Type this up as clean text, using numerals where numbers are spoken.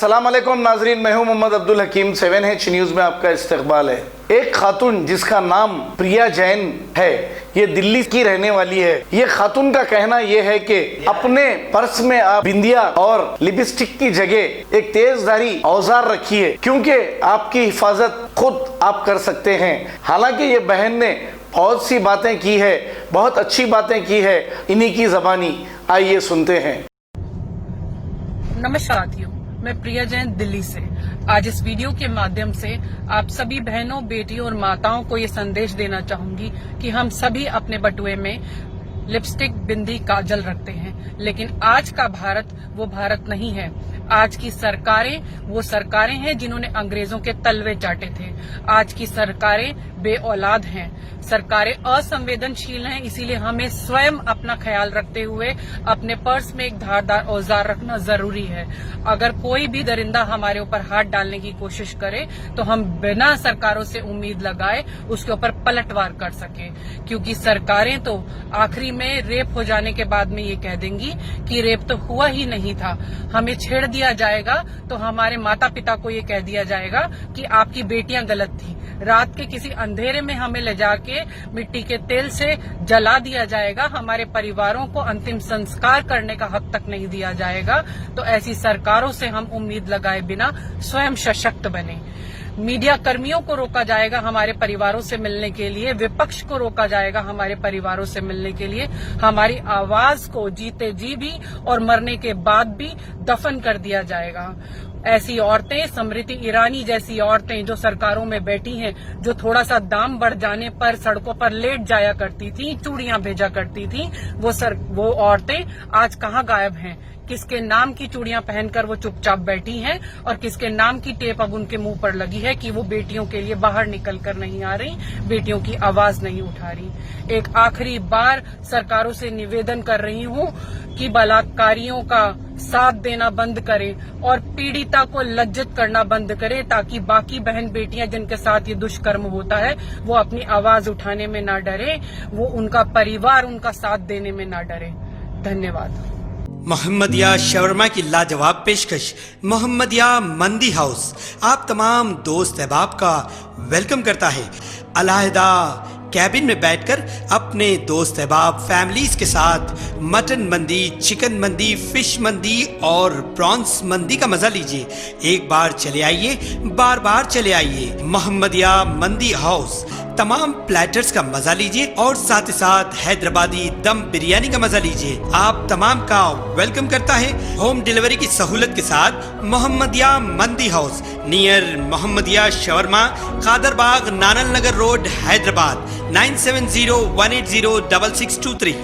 अस्सलाम वालेकुम नाजरीन, मैं हूं मोहम्मद अब्दुल हकीम। 7H न्यूज़ में आपका इस्तकबाल है। एक खातून जिसका नाम प्रिया जैन है, ये दिल्ली की रहने वाली है। ये खातून का कहना ये है कि अपने पर्स में आप बिंदिया और लिपस्टिक की जगह एक तेजधारी औजार रखिए, क्योंकि आपकी हिफाजत खुद आप कर सकते हैं। हालांकि ये बहन ने बहुत सी बातें की है, बहुत अच्छी बातें की है, इन्हीं की ज़बानी आइए सुनते हैं। नमस्कार साथियों, मैं प्रिया जैन दिल्ली से। आज इस वीडियो के माध्यम से आप सभी बहनों, बेटियों और माताओं को ये संदेश देना चाहूंगी कि हम सभी अपने बटुए में लिपस्टिक, बिंदी, काजल रखते हैं, लेकिन आज का भारत वो भारत नहीं है। आज की सरकारें वो सरकारें हैं जिन्होंने अंग्रेजों के तलवे चाटे थे। आज की सरकारें बेऔलाद हैं, सरकारें असंवेदनशील हैं। इसीलिए हमें स्वयं अपना ख्याल रखते हुए अपने पर्स में एक धारदार औजार रखना जरूरी है। अगर कोई भी दरिंदा हमारे ऊपर हाथ डालने की कोशिश करे तो हम बिना सरकारों से उम्मीद लगाए उसके ऊपर पलटवार कर सके, क्योंकि सरकारें तो आखिरी में रेप हो जाने के बाद में ये कह देंगी कि रेप तो हुआ ही नहीं था। हमें छेड़ दिया जाएगा तो हमारे माता पिता को ये कह दिया जाएगा कि आपकी बेटियां गलत थी। रात के किसी अंधेरे में हमें ले जाके मिट्टी के तेल से जला दिया जाएगा। हमारे परिवारों को अंतिम संस्कार करने का हक तक नहीं दिया जाएगा। तो ऐसी सरकारों से हम उम्मीद लगाए बिना स्वयं सशक्त बने। मीडिया कर्मियों को रोका जाएगा हमारे परिवारों से मिलने के लिए, विपक्ष को रोका जाएगा हमारे परिवारों से मिलने के लिए। हमारी आवाज को जीते जी भी और मरने के बाद भी दफन कर दिया जाएगा। ऐसी औरतें, स्मृति ईरानी जैसी औरतें जो सरकारों में बैठी हैं, जो थोड़ा सा दाम बढ़ जाने पर सड़कों पर लेट जाया करती थी, चूड़ियां भेजा करती थी, वो औरतें आज कहाँ गायब हैं? किसके नाम की चूड़ियां पहनकर वो चुपचाप बैठी हैं और किसके नाम की टेप अब उनके मुंह पर लगी है कि वो बेटियों के लिए बाहर निकल कर नहीं आ रही, बेटियों की आवाज नहीं उठा रही। एक आखिरी बार सरकारों से निवेदन कर रही हूं कि बलात्कारियों का साथ देना बंद करें और पीड़िता को लज्जित करना बंद करें, ताकि बाकी बहन बेटियां जिनके साथ ये दुष्कर्म होता है वो अपनी आवाज उठाने में ना डरे, वो उनका परिवार उनका साथ देने में ना डरे। धन्यवाद। मोहम्मदिया शवरमा की लाजवाब पेशकश मोहम्मदिया मंदी हाउस आप तमाम दोस्त अहबाब का वेलकम करता है। अलहदा कैबिन में बैठकर अपने दोस्त अहबाब फैमिलीज के साथ मटन मंदी, चिकन मंदी, फिश मंदी और प्रॉन्स मंदी का मजा लीजिए। एक बार चले आइए, बार बार चले आइए। मोहम्मदिया मंदी हाउस तमाम प्लेटर्स का मजा लीजिए और साथ ही साथ हैदराबादी दम बिरयानी का मजा लीजिए। आप तमाम का वेलकम करता है होम डिलीवरी की सहूलत के साथ मोहम्मदिया मंदी house, near Mohammadia shawarma, Kadarbagh, नानल नगर रोड, हैदराबाद। 9701806623।